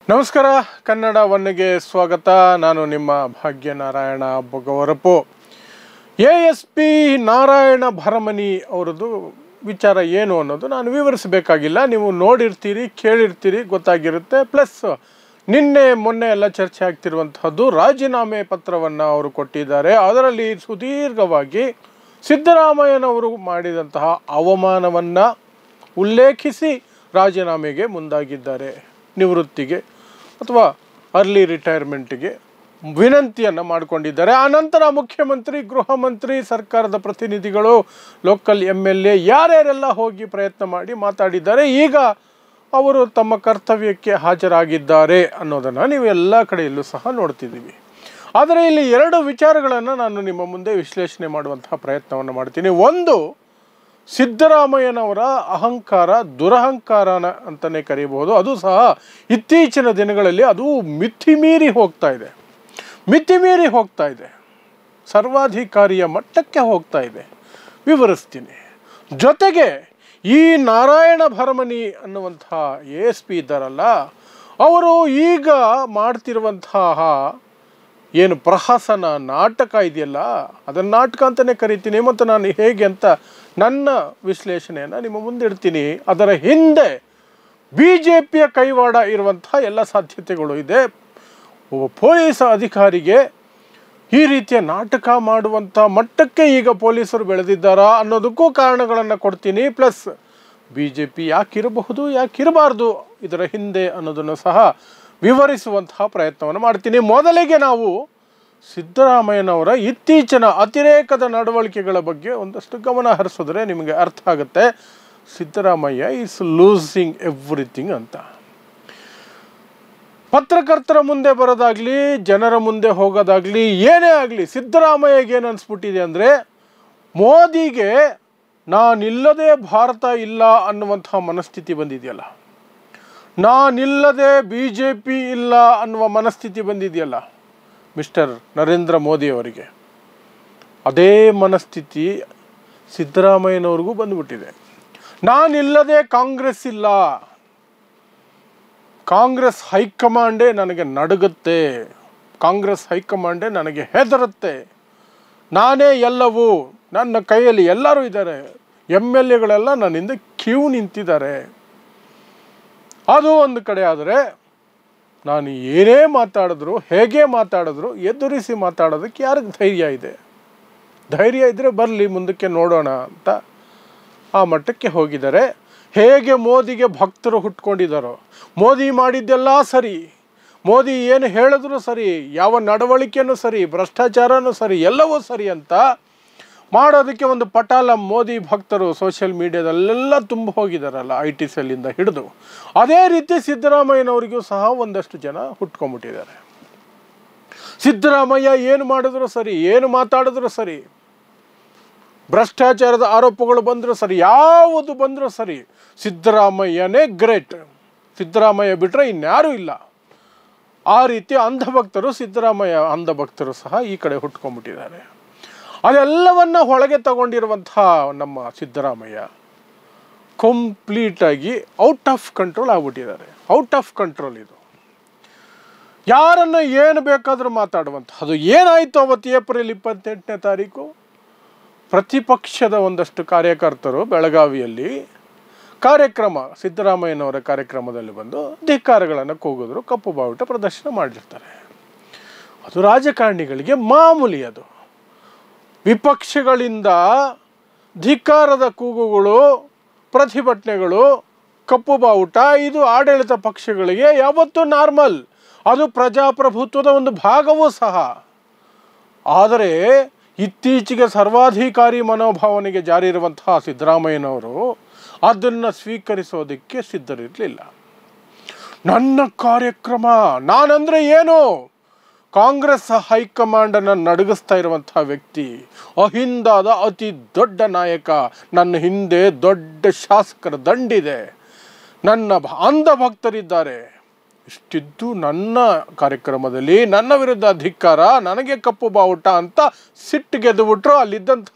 ನಮಸ್ಕಾರ ಕನ್ನಡ ಒನ್ಗೆ ಸ್ವಾಗತ. ನಾನು ನಿಮ್ಮ ಭಾಗ್ಯನಾರಾಯಣ ಬೊಗವರಪು. ASP ನಾರಾಯಣ ಭರಮನಿ ಅವರದ್ದು ವಿಚಾರ ಏನು ಅನ್ನೋದು ನಾನು ವಿವರಿಸಬೇಕಾಗಿಲ್ಲ. ನೀವು ನೋಡಿರ್ತೀರಿ, ಕೇಳಿರ್ತೀರಿ, ಗೊತ್ತಾಗಿರುತ್ತೆ. ಪ್ಲಸ್ ನಿನ್ನೆ ಮೊನ್ನೆ ಎಲ್ಲ ಚರ್ಚೆ ಆಗ್ತಿರುವಂತಹದ್ದು ರಾಜೀನಾಮೆ ಪತ್ರವನ್ನು ಅವರು ಕೊಟ್ಟಿದ್ದಾರೆ. ಅದರಲ್ಲಿ ಸುದೀರ್ಘವಾಗಿ ಸಿದ್ದರಾಮಯ್ಯನವರು ಮಾಡಿದಂತಹ ಅವಮಾನವನ್ನು ಉಲ್ಲೇಖಿಸಿ ರಾಜೀನಾಮೆಗೆ ಮುಂದಾಗಿದ್ದಾರೆ. ನಿವೃತ್ತಿಗೆ ಅಥವಾ ಅರ್ಲಿ ರಿಟೈರ್ಮೆಂಟ್ಗೆ ವಿನಂತಿಯನ್ನು ಮಾಡಿಕೊಂಡಿದ್ದಾರೆ. ಆನಂತರ ಮುಖ್ಯಮಂತ್ರಿ, ಗೃಹ ಮಂತ್ರಿ, ಸರ್ಕಾರದ ಪ್ರತಿನಿಧಿಗಳು, ಲೋಕಲ್ MLA ಯಾರ್ಯಾರೆಲ್ಲ ಹೋಗಿ ಪ್ರಯತ್ನ ಮಾಡಿ ಮಾತಾಡಿದ್ದಾರೆ. ಈಗ ಅವರು ತಮ್ಮ ಕರ್ತವ್ಯಕ್ಕೆ ಹಾಜರಾಗಿದ್ದಾರೆ ಅನ್ನೋದನ್ನು ನೀವು ಎಲ್ಲ ಕಡೆಯಲ್ಲೂ ಸಹ ನೋಡ್ತಿದ್ದೀವಿ. ಆದರೆ ಇಲ್ಲಿ ಎರಡು ವಿಚಾರಗಳನ್ನು ನಾನು ನಿಮ್ಮ ಮುಂದೆ ವಿಶ್ಲೇಷಣೆ ಮಾಡುವಂತಹ ಪ್ರಯತ್ನವನ್ನು ಮಾಡ್ತೀನಿ. ಒಂದು, ಸಿದ್ದರಾಮಯ್ಯನವರ ಅಹಂಕಾರ, ದುರಹಂಕಾರನ ಅಂತಲೇ ಕರೀಬಹುದು. ಅದು ಸಹ ಇತ್ತೀಚಿನ ದಿನಗಳಲ್ಲಿ ಅದು ಮಿತಿಮೀರಿ ಹೋಗ್ತಾ ಇದೆ, ಸರ್ವಾಧಿಕಾರಿಯ ಮಟ್ಟಕ್ಕೆ ಹೋಗ್ತಾ ಇದೆ. ವಿವರಿಸ್ತೀನಿ. ಜೊತೆಗೆ ಈ ನಾರಾಯಣ ಭರಮನಿ ಅನ್ನುವಂಥ ASP ಇದ್ದಾರಲ್ಲ, ಅವರು ಈಗ ಮಾಡ್ತಿರುವಂತಹ ಏನು ಪ್ರಹಸನ ನಾಟಕ ಇದೆಯಲ್ಲ, ಅದನ್ನು ನಾಟಕ ಅಂತಲೇ ಕರಿತೀನಿ. ಮತ್ತು ನಾನು ಹೇಗೆ ಅಂತ ನನ್ನ ವಿಶ್ಲೇಷಣೆಯನ್ನು ನಿಮ್ಮ ಮುಂದೆ ಇಡ್ತೀನಿ. ಅದರ ಹಿಂದೆ BJPಯ ಕೈವಾಡ ಇರುವಂಥ ಎಲ್ಲ ಸಾಧ್ಯತೆಗಳು ಇದೆ. ಒಬ್ಬ ಪೊಲೀಸ್ ಅಧಿಕಾರಿಗೆ ಈ ರೀತಿಯ ನಾಟಕ ಮಾಡುವಂಥ ಮಟ್ಟಕ್ಕೆ ಈಗ ಪೊಲೀಸರು ಬೆಳೆದಿದ್ದಾರಾ ಅನ್ನೋದಕ್ಕೂ ಕಾರಣಗಳನ್ನು ಕೊಡ್ತೀನಿ. ಪ್ಲಸ್ BJP ಯಾಕಿರಬಹುದು, ಯಾಕಿರಬಾರ್ದು ಇದರ ಹಿಂದೆ ಅನ್ನೋದನ್ನು ಸಹ ವಿವರಿಸುವಂತಹ ಪ್ರಯತ್ನವನ್ನು ಮಾಡ್ತೀನಿ. ಮೊದಲಿಗೆ ನಾವು ಸಿದ್ದರಾಮಯ್ಯನವರ ಇತ್ತೀಚಿನ ಅತಿರೇಕದ ನಡವಳಿಕೆಗಳ ಬಗ್ಗೆ ಒಂದಷ್ಟು ಗಮನ ಹರಿಸಿದ್ರೆ ನಿಮಗೆ ಅರ್ಥ ಆಗುತ್ತೆ. ಸಿದ್ದರಾಮಯ್ಯ ಈಸ್ ಲೂಸಿಂಗ್ ಎವ್ರಿಥಿಂಗ್ ಅಂತ. ಪತ್ರಕರ್ತರ ಮುಂದೆ ಬರೋದಾಗ್ಲಿ, ಜನರ ಮುಂದೆ ಹೋಗೋದಾಗ್ಲಿ, ಏನೇ ಆಗಲಿ, ಸಿದ್ದರಾಮಯ್ಯಗೆ ಏನು ಅನಿಸ್ಬಿಟ್ಟಿದೆ ಅಂದರೆ, ಮೋದಿಗೆ ನಾನಿಲ್ಲದೆ ಭಾರತ ಇಲ್ಲ ಅನ್ನುವಂಥ ಮನಸ್ಥಿತಿ ಬಂದಿದೆಯಲ್ಲ, ನಾನಿಲ್ಲದೆ BJP ಇಲ್ಲ ಅನ್ನುವ ಮನಸ್ಥಿತಿ ಬಂದಿದೆಯಲ್ಲ ಮಿಸ್ಟರ್ ನರೇಂದ್ರ ಮೋದಿ ಅವರಿಗೆ, ಅದೇ ಮನಸ್ಥಿತಿ ಸಿದ್ದರಾಮಯ್ಯನವ್ರಿಗೂ ಬಂದುಬಿಟ್ಟಿದೆ. ನಾನಿಲ್ಲದೆ ಕಾಂಗ್ರೆಸ್ ಇಲ್ಲ, ಕಾಂಗ್ರೆಸ್ ಹೈಕಮಾಂಡೇ ನನಗೆ ನಡುಗುತ್ತೆ, ಕಾಂಗ್ರೆಸ್ ಹೈಕಮಾಂಡೇ ನನಗೆ ಹೆದರುತ್ತೆ, ನಾನೇ ಎಲ್ಲವೂ, ನನ್ನ ಕೈಯಲ್ಲಿ ಎಲ್ಲರೂ ಇದ್ದಾರೆ, MLAಗಳೆಲ್ಲ ನನ್ನಿಂದ ಕ್ಯೂ ನಿಂತಿದ್ದಾರೆ. ಅದು ಒಂದು ಕಡೆ. ಆದರೆ ನಾನು ಏನೇ ಮಾತಾಡಿದ್ರು, ಹೇಗೆ ಮಾತಾಡಿದ್ರು, ಎದುರಿಸಿ ಮಾತಾಡೋದಕ್ಕೆ ಯಾರಿಗೆ ಧೈರ್ಯ ಇದೆ? ಧೈರ್ಯ ಇದ್ದರೆ ಬರಲಿ, ಮುಂದಕ್ಕೆ ನೋಡೋಣ ಅಂತ ಆ ಮಟ್ಟಕ್ಕೆ ಹೋಗಿದ್ದಾರೆ. ಹೇಗೆ ಮೋದಿಗೆ ಭಕ್ತರು ಹುಟ್ಕೊಂಡಿದ್ದಾರೋ, ಮೋದಿ ಮಾಡಿದ್ದೆಲ್ಲ ಸರಿ, ಮೋದಿ ಏನು ಹೇಳಿದ್ರು ಸರಿ, ಯಾವ ನಡವಳಿಕೆನೂ ಸರಿ, ಭ್ರಷ್ಟಾಚಾರನೂ ಸರಿ, ಎಲ್ಲವೂ ಸರಿ ಅಂತ ಮಾಡೋದಕ್ಕೆ ಒಂದು ಪಟಾಲ ಮೋದಿ ಭಕ್ತರು ಸೋಷಿಯಲ್ ಮೀಡಿಯಾದಲ್ಲೆಲ್ಲ ತುಂಬ ಹೋಗಿದ್ದಾರಲ್ಲ, IT ಸೆಲ್ಲಿಂದ ಹಿಡಿದು. ಅದೇ ರೀತಿ ಸಿದ್ದರಾಮಯ್ಯನವರಿಗೂ ಸಹ ಒಂದಷ್ಟು ಜನ ಹುಟ್ಕೊಂಡ್ಬಿಟ್ಟಿದ್ದಾರೆ. ಸಿದ್ದರಾಮಯ್ಯ ಏನು ಮಾಡಿದ್ರು ಸರಿ, ಏನು ಮಾತಾಡಿದ್ರು ಸರಿ, ಭ್ರಷ್ಟಾಚಾರದ ಆರೋಪಗಳು ಬಂದರೂ ಸರಿ, ಯಾವುದು ಬಂದರೂ ಸರಿ, ಸಿದ್ದರಾಮಯ್ಯನೇ ಗ್ರೇಟ್, ಸಿದ್ದರಾಮಯ್ಯ ಬಿಟ್ಟರೆ ಇನ್ಯಾರೂ ಇಲ್ಲ. ಆ ರೀತಿ ಅಂಧಭಕ್ತರು, ಸಿದ್ದರಾಮಯ್ಯ ಅಂಧಭಕ್ತರು ಸಹ ಈ ಕಡೆ ಹುಟ್ಕೊಂಡ್ಬಿಟ್ಟಿದ್ದಾರೆ. ಅದೆಲ್ಲವನ್ನು ಒಳಗೆ ತಗೊಂಡಿರುವಂಥ ನಮ್ಮ ಸಿದ್ದರಾಮಯ್ಯ ಕಂಪ್ಲೀಟಾಗಿ ಔಟ್ ಆಫ್ ಕಂಟ್ರೋಲ್ ಆಗ್ಬಿಟ್ಟಿದ್ದಾರೆ. ಔಟ್ ಆಫ್ ಕಂಟ್ರೋಲ್ ಇದು. ಯಾರನ್ನು ಏನು ಬೇಕಾದರೂ ಮಾತಾಡುವಂಥದ್ದು. ಏನಾಯಿತು ಅವತ್ತು ಏಪ್ರಿಲ್ 28ನೇ ತಾರೀಕು? ಪ್ರತಿಪಕ್ಷದ ಒಂದಷ್ಟು ಕಾರ್ಯಕರ್ತರು ಬೆಳಗಾವಿಯಲ್ಲಿ ಕಾರ್ಯಕ್ರಮ, ಸಿದ್ದರಾಮಯ್ಯನವರ ಕಾರ್ಯಕ್ರಮದಲ್ಲಿ ಬಂದು ಧಿಕ್ಕಾರಗಳನ್ನು ಕೂಗಿದ್ರು, ಕಪ್ಪು ಬಾವುಟ ಪ್ರದರ್ಶನ ಮಾಡಿರ್ತಾರೆ. ಅದು ರಾಜಕಾರಣಿಗಳಿಗೆ ಮಾಮೂಲಿ. ಅದು ವಿಪಕ್ಷಗಳಿಂದ ಧಿಕ್ಕಾರದ ಕೂಗುಗಳು, ಪ್ರತಿಭಟನೆಗಳು, ಕಪ್ಪು ಬಾವುಟ, ಇದು ಆಡಳಿತ ಪಕ್ಷಗಳಿಗೆ ಯಾವತ್ತೂ ನಾರ್ಮಲ್. ಅದು ಪ್ರಜಾಪ್ರಭುತ್ವದ ಒಂದು ಭಾಗವೂ ಸಹ. ಆದರೆ ಇತ್ತೀಚೆಗೆ ಸರ್ವಾಧಿಕಾರಿ ಮನೋಭಾವನೆಗೆ ಜಾರಿ ಇರುವಂತಹ ಸಿದ್ದರಾಮಯ್ಯನವರು ಅದನ್ನು ಸ್ವೀಕರಿಸೋದಕ್ಕೆ ಸಿದ್ಧರಿರಲಿಲ್ಲ. ನನ್ನ ಕಾರ್ಯಕ್ರಮ, ನಾನಂದರೆ ಏನು? ಕಾಂಗ್ರೆಸ್ ಹೈಕಮಾಂಡನ್ನು ನಡುಗಿಸ್ತಾ ಇರುವಂಥ ವ್ಯಕ್ತಿ, ಅಹಿಂದಾದ ಅತಿ ದೊಡ್ಡ ನಾಯಕ, ನನ್ನ ಹಿಂದೆ ದೊಡ್ಡ ಶಾಸಕರ ದಂಡಿದೆ, ನನ್ನ ಅಂಧ ಭಕ್ತರಿದ್ದಾರೆ. ಇಷ್ಟಿದ್ದು ನನ್ನ ಕಾರ್ಯಕ್ರಮದಲ್ಲಿ ನನ್ನ ವಿರುದ್ಧ ಧಿಕ್ಕಾರ, ನನಗೆ ಕಪ್ಪು ಬಾವುಟ ಅಂತ ಸಿಟ್ಟಿಗೆದ್ದುಬಿಟ್ರು. ಅಲ್ಲಿದ್ದಂಥ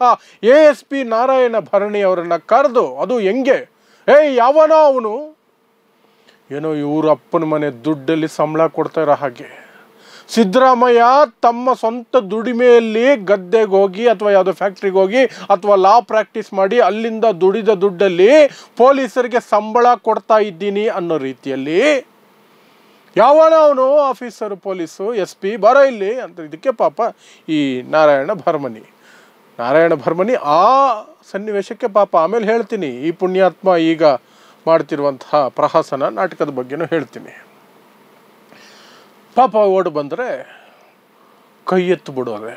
ASP ನಾರಾಯಣ ಭರಣಿ ಅವರನ್ನು ಕರೆದು, ಅದು ಹೆಂಗೆ, ಯಾವನೋ ಅವನು ಏನೋ ಇವ್ರ ಅಪ್ಪನ ಮನೆ ದುಡ್ಡಲ್ಲಿ ಸಂಬಳ ಕೊಡ್ತಾ ಇರೋ ಹಾಗೆ. ಸಿದ್ದರಾಮಯ್ಯ ತಮ್ಮ ಸ್ವಂತ ದುಡಿಮೆಯಲ್ಲಿ ಗದ್ದೆಗೆ ಹೋಗಿ ಅಥವಾ ಯಾವುದೋ ಫ್ಯಾಕ್ಟ್ರಿಗೆ ಹೋಗಿ ಅಥವಾ ಲಾ ಪ್ರಾಕ್ಟೀಸ್ ಮಾಡಿ ಅಲ್ಲಿಂದ ದುಡಿದ ದುಡ್ಡಲ್ಲಿ ಪೊಲೀಸರಿಗೆ ಸಂಬಳ ಕೊಡ್ತಾ ಇದ್ದೀನಿ ಅನ್ನೋ ರೀತಿಯಲ್ಲಿ ಯಾವನ ಅವನು ಆಫೀಸರು ಪೊಲೀಸು SP ಬರೋ ಇಲ್ಲಿ ಅಂತ. ಇದಕ್ಕೆ ಪಾಪ ಈ ನಾರಾಯಣ ಭರ್ಮನಿ ಆ ಸನ್ನಿವೇಶಕ್ಕೆ ಪಾಪ ಆಮೇಲೆ ಹೇಳ್ತೀನಿ. ಈ ಪುಣ್ಯಾತ್ಮ ಈಗ ಮಾಡ್ತಿರುವಂತಹ ಪ್ರಹಸನ ನಾಟಕದ ಬಗ್ಗೆನೂ ಹೇಳ್ತೀನಿ. ಪಾಪ ಓಡಿ ಬಂದರೆ ಕೈ ಎತ್ತು ಬಿಡೋದೆ.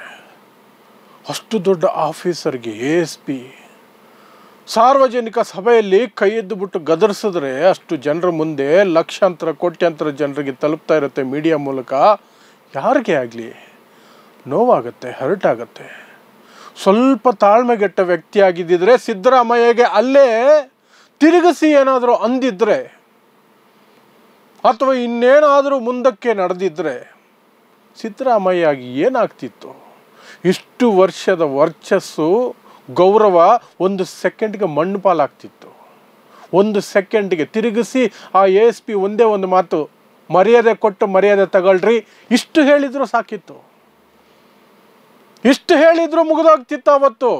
ಅಷ್ಟು ದೊಡ್ಡ ಆಫೀಸರ್ಗೆ SP ಸಾರ್ವಜನಿಕ ಸಭೆಯಲ್ಲಿ ಕೈ ಎದ್ದು ಬಿಟ್ಟು ಗದರಿಸಿದ್ರೆ ಅಷ್ಟು ಜನರ ಮುಂದೆ ಲಕ್ಷಾಂತರ ಕೋಟ್ಯಾಂತರ ಜನರಿಗೆ ತಲುಪ್ತಾ ಇರುತ್ತೆ ಮೀಡಿಯಾ ಮೂಲಕ. ಯಾರಿಗೆ ಆಗಲಿ ನೋವಾಗತ್ತೆ, ಹರ್ಟ್ ಆಗುತ್ತೆ. ಸ್ವಲ್ಪ ತಾಳ್ಮೆಗೆಟ್ಟ ವ್ಯಕ್ತಿ ಆಗಿದ್ದಿದ್ರೆ ಸಿದ್ದರಾಮಯ್ಯಗೆ ಅಲ್ಲೇ ತಿರುಗಿಸಿ ಏನಾದರೂ ಅಂದಿದ್ರೆ ಅಥವಾ ಇನ್ನೇನಾದರೂ ಮುಂದಕ್ಕೆ ನಡೆದಿದ್ರೆ ಸಿದ್ದರಾಮಯ್ಯಗೆ ಏನಾಗ್ತಿತ್ತು? ಇಷ್ಟು ವರ್ಷದ ವರ್ಚಸ್ಸು ಗೌರವ ಒಂದು ಸೆಕೆಂಡ್ಗೆ ಮಣ್ಣು ಪಾಲಾಗ್ತಿತ್ತು. ಒಂದು ಸೆಕೆಂಡಿಗೆ ತಿರುಗಿಸಿ ಆ SP ಒಂದೇ ಒಂದು ಮಾತು, ಮರ್ಯಾದೆ ಕೊಟ್ಟು ಮರ್ಯಾದೆ ತಗೊಳ್ರಿ, ಇಷ್ಟು ಹೇಳಿದ್ರು ಸಾಕಿತ್ತು. ಇಷ್ಟು ಹೇಳಿದ್ರು ಮುಗಿದೋಗ್ತಿತ್ತು ಅವತ್ತು.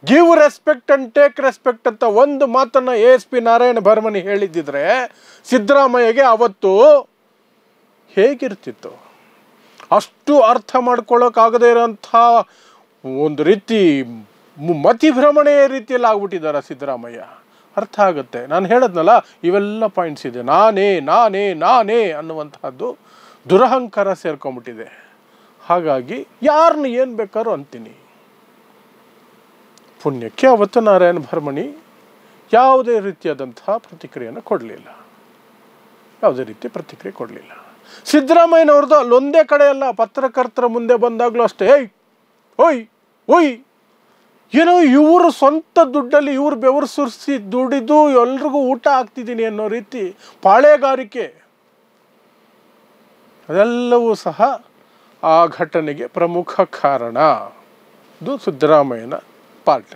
Give respect and take respect ಅಂತ ಒಂದು ಮಾತನ್ನು SP ನಾರಾಯಣ ಭರ್ಮನಿ ಹೇಳಿದ್ದಿದ್ರೆ ಸಿದ್ದರಾಮಯ್ಯಗೆ ಅವತ್ತು ಹೇಗಿರ್ತಿತ್ತು? ಅಷ್ಟು ಅರ್ಥ ಮಾಡ್ಕೊಳ್ಳೋಕ್ಕಾಗದೇ ಇರೋಂಥ ಒಂದು ರೀತಿ ಮತಿಭ್ರಮಣೆಯ ರೀತಿಯಲ್ಲಿ ಆಗ್ಬಿಟ್ಟಿದ್ದಾರೆ ಸಿದ್ದರಾಮಯ್ಯ. ಅರ್ಥ ಆಗುತ್ತೆ. ನಾನು ಹೇಳದ್ನಲ್ಲ, ಇವೆಲ್ಲ ಪಾಯಿಂಟ್ಸ್ ಇದೆ. ನಾನೇ ಅನ್ನುವಂಥದ್ದು ದುರಹಂಕಾರ ಸೇರ್ಕೊಂಡ್ಬಿಟ್ಟಿದೆ. ಹಾಗಾಗಿ ಯಾರನ್ನ ಏನು ಬೇಕಾದ್ರೂ ಅಂತೀನಿ. ಪುಣ್ಯಕ್ಕೆ ಅವತ್ತು ನಾರಾಯಣ ಭರ್ಮನಿ ಯಾವುದೇ ರೀತಿಯಾದಂತಹ ಪ್ರತಿಕ್ರಿಯೆಯನ್ನು ಕೊಡಲಿಲ್ಲ. ಯಾವುದೇ ರೀತಿ ಪ್ರತಿಕ್ರಿಯೆ ಕೊಡಲಿಲ್ಲ. ಸಿದ್ದರಾಮಯ್ಯನವ್ರದ್ದು ಅಲ್ಲೊಂದೇ ಕಡೆ ಅಲ್ಲ, ಪತ್ರಕರ್ತರ ಮುಂದೆ ಬಂದಾಗಲೂ ಅಷ್ಟೇ ಓಯ್ ಏನೋ ಇವರು ಸ್ವಂತ ದುಡ್ಡಲ್ಲಿ ಇವ್ರು ಬೆವರು ಸುರಿಸಿ ದುಡಿದು ಎಲ್ರಿಗೂ ಊಟ ಹಾಕ್ತಿದ್ದೀನಿ ಅನ್ನೋ ರೀತಿ ಪಾಳೆಗಾರಿಕೆ. ಅದೆಲ್ಲವೂ ಸಹ ಆ ಘಟನೆಗೆ ಪ್ರಮುಖ ಕಾರಣ. ಇದು ಸಿದ್ದರಾಮಯ್ಯನ ಪಾರ್ಟ್.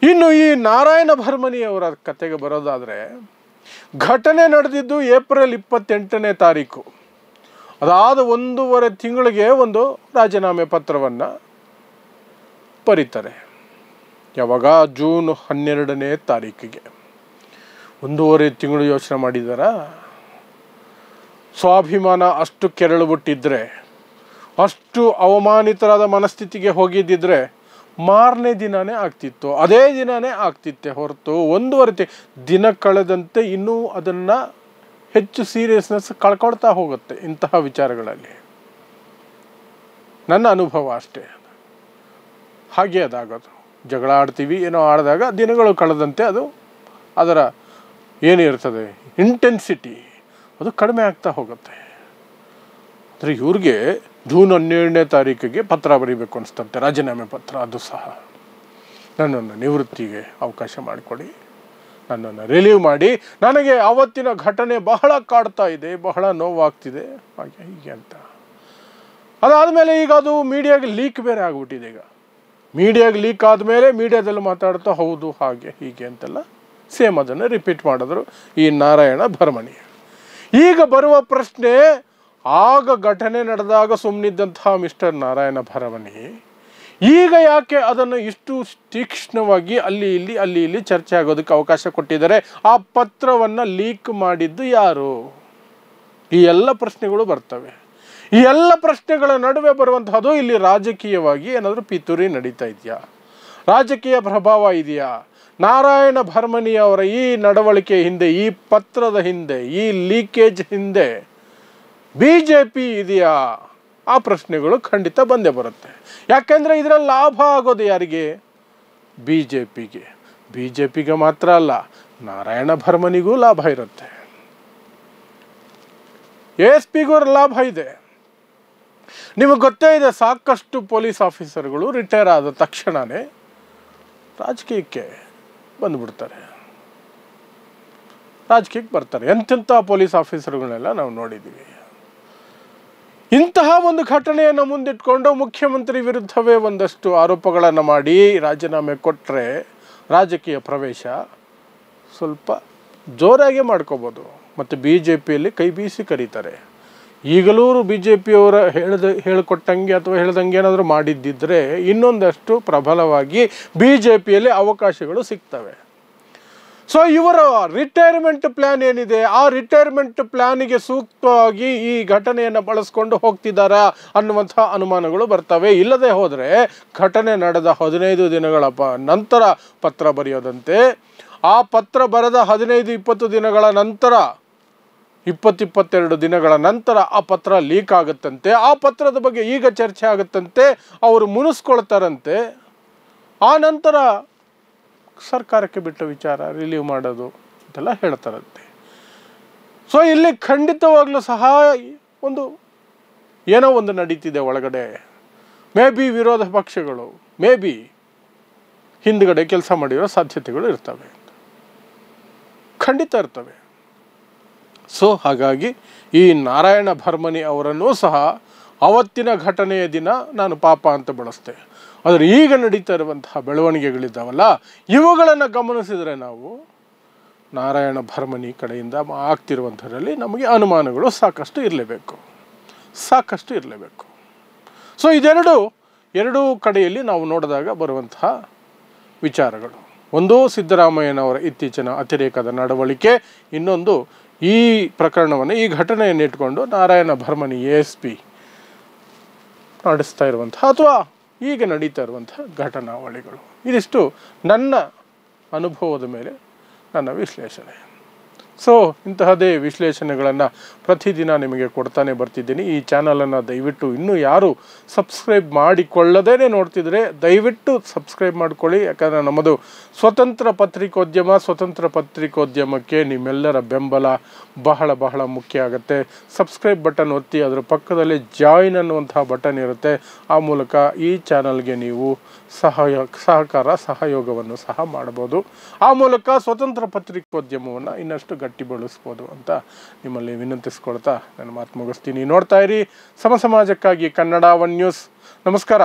ಇನ್ನು ಈ ನಾರಾಯಣ ಭರ್ಮನಿಯವರ ಕತೆಗೆ ಬರೋದಾದರೆ, ಘಟನೆ ನಡೆದಿದ್ದು ಏಪ್ರಿಲ್ 28ನೇ ತಾರೀಕು. ಅದಾದ 1.5 ತಿಂಗಳಿಗೆ ಒಂದು ರಾಜೀನಾಮೆ ಪತ್ರವನ್ನು ಬರೀತಾರೆ. ಯಾವಾಗ? ಜೂನ್ 12ನೇ ತಾರೀಕಿಗೆ. 1.5 ತಿಂಗಳು ಯೋಚನೆ ಮಾಡಿದಾರ? ಸ್ವಾಭಿಮಾನ ಅಷ್ಟು ಕೆರಳುಬಿಟ್ಟಿದ್ರೆ, ಅಷ್ಟು ಅವಮಾನಿತರಾದ ಮನಸ್ಥಿತಿಗೆ ಹೋಗಿದ್ದಿದ್ರೆ ಮಾರನೇ ದಿನನೇ ಆಗ್ತಿತ್ತು, ಅದೇ ದಿನನೇ ಆಗ್ತಿತ್ತೆ ಹೊರತು 1.5 ದಿನ ಕಳೆದಂತೆ ಇನ್ನೂ ಅದನ್ನು ಹೆಚ್ಚು ಸೀರಿಯಸ್ನೆಸ್ ಕಳ್ಕೊಳ್ತಾ ಹೋಗುತ್ತೆ ಇಂತಹ ವಿಚಾರಗಳಲ್ಲಿ. ನನ್ನ ಅನುಭವ ಅಷ್ಟೇ. ಹಾಗೆ ಅದಾಗೋದು. ಜಗಳ ಆಡ್ತೀವಿ, ಏನೋ ಆಡಿದಾಗ ದಿನಗಳು ಕಳೆದಂತೆ ಅದು ಅದರ ಏನಿರ್ತದೆ ಇಂಟೆನ್ಸಿಟಿ ಅದು ಕಡಿಮೆ ಆಗ್ತಾ ಹೋಗುತ್ತೆ. ಅಂದರೆ ಇವ್ರಿಗೆ ಜೂನ್ 12ನೇ ತಾರೀಕಿಗೆ ಪತ್ರ ಬರೀಬೇಕು ಅನಿಸ್ತಂತೆ, ರಾಜೀನಾಮೆ ಪತ್ರ. ಅದು ಸಹ ನನ್ನನ್ನು ನಿವೃತ್ತಿಗೆ ಅವಕಾಶ ಮಾಡಿಕೊಡಿ, ನನ್ನನ್ನು ರಿಲೀವ್ ಮಾಡಿ, ನನಗೆ ಆವತ್ತಿನ ಘಟನೆ ಬಹಳ ಕಾಡ್ತಾ ಇದೆ, ಬಹಳ ನೋವಾಗ್ತಿದೆ, ಹಾಗೆ ಹೀಗೆ ಅಂತ. ಅದಾದಮೇಲೆ ಈಗ ಅದು ಮೀಡಿಯಾಗೆ ಲೀಕ್ ಬೇರೆ ಆಗಿಬಿಟ್ಟಿದೆ. ಈಗ ಮೀಡಿಯಾಗೆ ಲೀಕ್ ಆದಮೇಲೆ ಮೀಡಿಯಾದಲ್ಲಿ ಮಾತಾಡ್ತಾ ಹೌದು ಹಾಗೆ ಹೀಗೆ ಅಂತೆಲ್ಲ ಸೇಮ್ ಅದನ್ನು ರಿಪೀಟ್ ಮಾಡಿದ್ರು ಈ ನಾರಾಯಣ ಭರ್ಮನಿ. ಈಗ ಬರುವ ಪ್ರಶ್ನೆ, ಆಗ ಘಟನೆ ನಡೆದಾಗ ಸುಮ್ಮನಿದ್ದಂತಹ ಮಿಸ್ಟರ್ ನಾರಾಯಣ ಭರ್ಮನಿ ಈಗ ಯಾಕೆ ಅದನ್ನು ಇಷ್ಟು ತೀಕ್ಷ್ಣವಾಗಿ ಅಲ್ಲಿ ಇಲ್ಲಿ ಚರ್ಚೆ ಆಗೋದಕ್ಕೆ ಅವಕಾಶ ಕೊಟ್ಟಿದ್ದಾರೆ? ಆ ಪತ್ರವನ್ನು ಲೀಕ್ ಮಾಡಿದ್ದು ಯಾರು? ಈ ಎಲ್ಲ ಪ್ರಶ್ನೆಗಳು ಬರ್ತವೆ. ಈ ಎಲ್ಲ ಪ್ರಶ್ನೆಗಳ ನಡುವೆ ಬರುವಂತಹದ್ದು ಇಲ್ಲಿ ರಾಜಕೀಯವಾಗಿ ಏನಾದರೂ ಪಿತೂರಿ ನಡೀತಾ ಇದೆಯಾ? ರಾಜಕೀಯ ಪ್ರಭಾವ ಇದೆಯಾ? ನಾರಾಯಣ ಭರ್ಮನಿಯವರ ಈ ನಡವಳಿಕೆ ಹಿಂದೆ, ಈ ಪತ್ರದ ಹಿಂದೆ, ಈ ಲೀಕೇಜ್ ಹಿಂದೆ BJP ಇದೆಯಾ? ಆ ಪ್ರಶ್ನೆಗಳು ಖಂಡಿತ ಬಂದೇ ಬರುತ್ತೆ. ಯಾಕೆಂದರೆ ಇದರಲ್ಲಿ ಲಾಭ ಆಗೋದು ಯಾರಿಗೆ? BJPಗೆ ಮಾತ್ರ ಅಲ್ಲ, ನಾರಾಯಣ ಭರ್ಮನಿಗೂ ಲಾಭ ಇರುತ್ತೆ, ASPಗೂ ಲಾಭ ಇದೆ. ನಿಮಗೆ ಗೊತ್ತೇ ಇದೆ, ಸಾಕಷ್ಟು ಪೊಲೀಸ್ ಆಫೀಸರ್ಗಳು ರಿಟೈರ್ ಆದ ತಕ್ಷಣವೇ ರಾಜಕೀಯಕ್ಕೆ ಬಂದುಬಿಡ್ತಾರೆ, ರಾಜಕೀಯಕ್ಕೆ ಬರ್ತಾರೆ. ಎಂತೆಂಥ ಪೊಲೀಸ್ ಆಫೀಸರ್ಗಳನ್ನೆಲ್ಲ ನಾವು ನೋಡಿದ್ದೀವಿ. ಇಂತಹ ಒಂದು ಘಟನೆಯನ್ನು ಮುಂದಿಟ್ಕೊಂಡು ಮುಖ್ಯಮಂತ್ರಿ ವಿರುದ್ಧವೇ ಒಂದಷ್ಟು ಆರೋಪಗಳನ್ನು ಮಾಡಿ ರಾಜೀನಾಮೆ ಕೊಟ್ಟರೆ ರಾಜಕೀಯ ಪ್ರವೇಶ ಸ್ವಲ್ಪ ಜೋರಾಗೆ ಮಾಡ್ಕೋಬೋದು. ಮತ್ತು ಬಿ ಜೆ ಪಿಯಲ್ಲಿ ಕೈ ಬೀಸಿ ಕರೀತಾರೆ. ಈಗಲೂ ಬಿ ಜೆ ಪಿಯವರ ಹೇಳಿಕೊಟ್ಟಂಗೆ ಅಥವಾ ಹೇಳ್ದಂಗೆ ಏನಾದರೂ ಮಾಡಿದ್ದಿದ್ದರೆ ಇನ್ನೊಂದಷ್ಟು ಪ್ರಬಲವಾಗಿ ಬಿ ಜೆ ಪಿಯಲ್ಲಿ ಅವಕಾಶಗಳು ಸಿಗ್ತವೆ. ಸೊ ಇವರ ರಿಟೈರ್ಮೆಂಟ್ ಪ್ಲ್ಯಾನ್ ಏನಿದೆ, ಆ ರಿಟೈರ್ಮೆಂಟ್ ಪ್ಲ್ಯಾನಿಗೆ ಸೂಕ್ತವಾಗಿ ಈ ಘಟನೆಯನ್ನು ಬಳಸ್ಕೊಂಡು ಹೋಗ್ತಿದ್ದಾರಾ ಅನ್ನುವಂಥ ಅನುಮಾನಗಳು ಬರ್ತವೆ. ಇಲ್ಲದೆ ಹೋದರೆ ಘಟನೆ ನಡೆದ 15 ದಿನಗಳ ನಂತರ ಪತ್ರ ಬರೆಯೋದಂತೆ, ಆ ಪತ್ರ ಬರೆದ 15-20 ದಿನಗಳ ನಂತರ 20-22 ದಿನಗಳ ನಂತರ ಆ ಪತ್ರ ಲೀಕ್ ಆಗುತ್ತಂತೆ. ಆ ಪತ್ರದ ಬಗ್ಗೆ ಈಗ ಚರ್ಚೆ ಆಗುತ್ತಂತೆ, ಅವರು ಮುನಿಸ್ಕೊಳ್ತಾರಂತೆ. ಆ ನಂತರ ಸರ್ಕಾರಕ್ಕೆ ಬಿಟ್ಟ ವಿಚಾರ ರಿಲೀವ್ ಮಾಡೋದು ಅಂತೆಲ್ಲ ಹೇಳ್ತಾರಂತೆ. ಸೊ ಇಲ್ಲಿ ಖಂಡಿತವಾಗ್ಲೂ ಸಹ ಏನೋ ಒಂದು ನಡೀತಿದೆ ಒಳಗಡೆ. ಮೇ ಬಿ ವಿರೋಧ ಪಕ್ಷಗಳು ಹಿಂದ್ಗಡೆ ಕೆಲಸ ಮಾಡಿರೋ ಸಾಧ್ಯತೆಗಳು ಇರ್ತವೆ, ಖಂಡಿತ ಇರ್ತವೆ. ಸೊ ಹಾಗಾಗಿ ಈ ನಾರಾಯಣ ಭರ್ಮನಿ ಅವರನ್ನೂ ಸಹ ಅವತ್ತಿನ ಘಟನೆಯ ದಿನ ನಾನು ಪಾಪ ಅಂತ ಬಳಸ್ತೆ. ಆದರೆ ಈಗ ನಡೀತಾ ಇರುವಂತಹ ಬೆಳವಣಿಗೆಗಳಿದ್ದಾವಲ್ಲ, ಇವುಗಳನ್ನು ಗಮನಿಸಿದರೆ ನಾವು ನಾರಾಯಣ ಭರ್ಮನಿ ಕಡೆಯಿಂದ ಆಗ್ತಿರುವಂಥದ್ರಲ್ಲಿ ನಮಗೆ ಅನುಮಾನಗಳು ಸಾಕಷ್ಟು ಇರಲೇಬೇಕು. ಸೊ ಎರಡೂ ಕಡೆಯಲ್ಲಿ ನಾವು ನೋಡಿದಾಗ ಬರುವಂತಹ ವಿಚಾರಗಳು, ಒಂದು ಸಿದ್ದರಾಮಯ್ಯನವರ ಇತ್ತೀಚಿನ ಅತಿರೇಕದ ನಡವಳಿಕೆ, ಇನ್ನೊಂದು ಈ ಪ್ರಕರಣವನ್ನು, ಈ ಘಟನೆಯನ್ನು ಇಟ್ಕೊಂಡು ನಾರಾಯಣ ಭರ್ಮನಿ ASP ನಡೆಸ್ತಾ ಇರುವಂತಹ ಅಥವಾ ಈಗ ನಡೀತಾ ಇರುವಂತಹ ಘಟನಾವಳಿಗಳು. ಇದಿಷ್ಟು ನನ್ನ ಅನುಭವದ ಮೇಲೆ ನನ್ನ ವಿಶ್ಲೇಷಣೆ. ಸೊ ಇಂತಹದೇ ವಿಶ್ಲೇಷಣೆಗಳನ್ನು ಪ್ರತಿದಿನ ನಿಮಗೆ ಕೊಡ್ತಾನೆ ಬರ್ತಿದ್ದೀನಿ. ಈ ಚಾನಲನ್ನು ದಯವಿಟ್ಟು ಇನ್ನೂ ಯಾರು ಸಬ್ಸ್ಕ್ರೈಬ್ ಮಾಡಿಕೊಳ್ಳದೇ ನೋಡ್ತಿದ್ರೆ ದಯವಿಟ್ಟು ಸಬ್ಸ್ಕ್ರೈಬ್ ಮಾಡ್ಕೊಳ್ಳಿ. ಯಾಕಂದರೆ ನಮ್ಮದು ಸ್ವತಂತ್ರ ಪತ್ರಿಕೋದ್ಯಮಕ್ಕೆ ನಿಮ್ಮೆಲ್ಲರ ಬೆಂಬಲ ಬಹಳ ಬಹಳ ಮುಖ್ಯ ಆಗುತ್ತೆ. ಸಬ್ಸ್ಕ್ರೈಬ್ ಬಟನ್ ಒತ್ತಿ, ಅದರ ಪಕ್ಕದಲ್ಲಿ ಜಾಯಿನ್ ಅನ್ನುವಂತಹ ಬಟನ್ ಇರುತ್ತೆ. ಆ ಮೂಲಕ ಈ ಚಾನಲ್ಗೆ ನೀವು ಸಹಯೋಗವನ್ನು ಸಹ ಮಾಡ್ಬೋದು. ಆ ಮೂಲಕ ಸ್ವತಂತ್ರ ಪತ್ರಿಕೋದ್ಯಮವನ್ನು ಇನ್ನಷ್ಟು ಗಟ್ಟಿಗೊಳಿಸ್ಬೋದು ಅಂತ ನಿಮ್ಮಲ್ಲಿ ವಿನಂತಿಸ್ಕೊಳ್ತಾ ನಾನು ಮಾತು ಮುಗಿಸ್ತೀನಿ. ನೋಡ್ತಾ ಇರಿ ಸಮಾಜಕ್ಕಾಗಿ ಕನ್ನಡ 1 ನ್ಯೂಸ್. ನಮಸ್ಕಾರ.